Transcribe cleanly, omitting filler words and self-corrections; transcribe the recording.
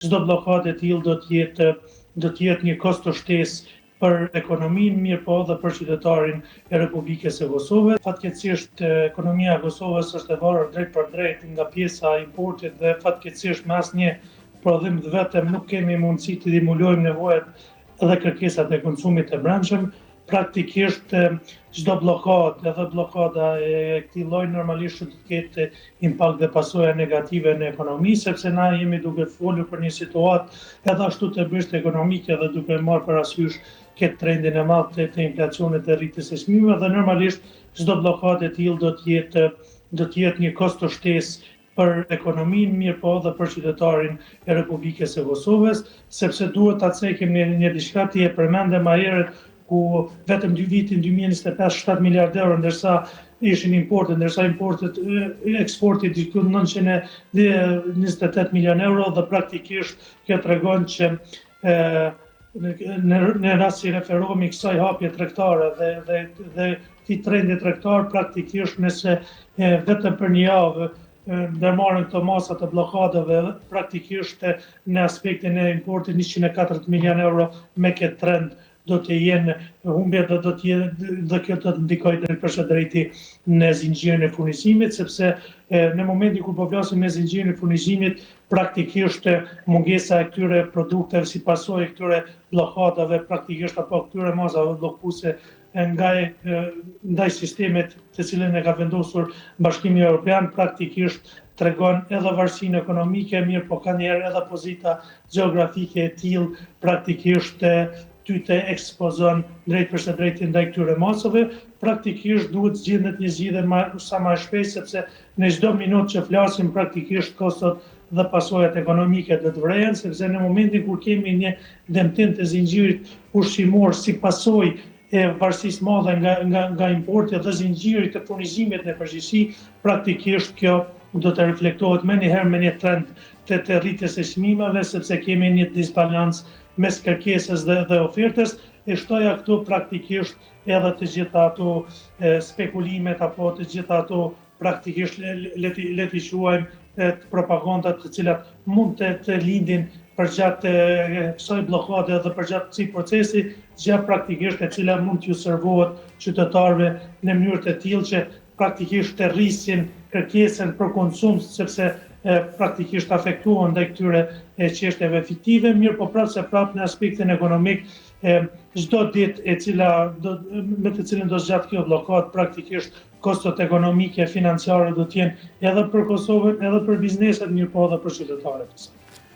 çdo bllokadë e tillë do të jetë një kost të shtesë për ekonominë, mirë po dhe për qytetarin e Republikës së Kosovës. Fatkeqësisht ekonomia e Kosovës është e varur drejt për drejt nga pjesa e importit dhe fatkeqësisht me asnjë prodhim të vetëm nuk kemi mundësi të stimulojmë nevojat dhe kërkesat e konsumit të brendshëm. Praktikisht çdo blokadë, edhe blokada e këtij lloji normalisht do të ketë impakt dhe pasoja negative në ekonomi, sepse na jemi duke folur për një situatë edhe ashtu të brisht ekonomike dhe duke marrë parasysh këtë trendin e madh të inflacionit dhe rritjes së çmimeve dhe normalisht çdo blokadë e tillë do të jetë një kost të shtesë për ekonominë, mirë po dhe për qytetarin e Republikës së Kosovës, sepse duhet ta cekim një diçka që e përmendëm më herët, ku vetëm 2 vitin 2025 7 miliardë euro, ndërsa ishin importet, ndërsa eksporti diku 928 milion euro dhe praktikisht kjo tregon që në rast që referohemi kësaj hapje tregtare dhe këtij trendi tregtar, praktikisht nëse vetëm për një javë ndërmarrën këto masa të bllokadave, praktikisht në aspektin e importit 140 milion euro me këtë trend do të jenë humbje dhe kjo do të ndikojë drejt në zinxhirin e furnizimit, sepse në momentin kur po flasim me zinxhirin e furnizimit, praktikisht mungesa e këtyre produkteve si pasojë këtyre bllokadave, praktikisht apo këtyre masave bllokuese ndaj sistemet të cilën e ka vendosur Bashkimi Evropian, praktikisht tregon edhe varësinë ekonomike, mirë po ka njerë edhe pozita gjeografike e tillë, praktikisht ty të ekspozon drejt për së drejti ndaj këtyre masave, praktikisht duhet zgjidhet një zgjidhje sa më shpejt, sepse në çdo minutë që flasim praktikisht kostot dhe pasojat ekonomike do të vrehen, sepse në momentin kur kemi një dëmtim të zinxhirit ushqimor si pasojë e varësisë madhe nga importi dhe zinxhiri të furnizimit në përgjithësi, praktikisht kjo do të reflektohet më njëherë me një trend të rritjes së çmimeve, sepse kemi një disbalancë mes kërkesës dhe ofertës, e shtoja këtu praktikisht edhe të gjitha ato spekulimet apo të gjitha ato praktikisht le t'i quajmë propagandat të cilat mund të lindin përgjatë kësaj bllokade dhe përgjatë këtij procesi, gjë praktikisht e cila mund t'ju servohet qytetarëve në mënyrë të tillë që praktikisht të rrisin kërkesën për konsum, sepse praktikisht afektuan ndaj këtyre çështjeve fiktive, mirë po prapë në aspektin ekonomik, çdo ditë me të cilën do zgjat kjo bllokadë, praktikisht kostot ekonomike, financiare do të jenë edhe për Kosovën, edhe për bizneset, mirë po edhe për qytetarët.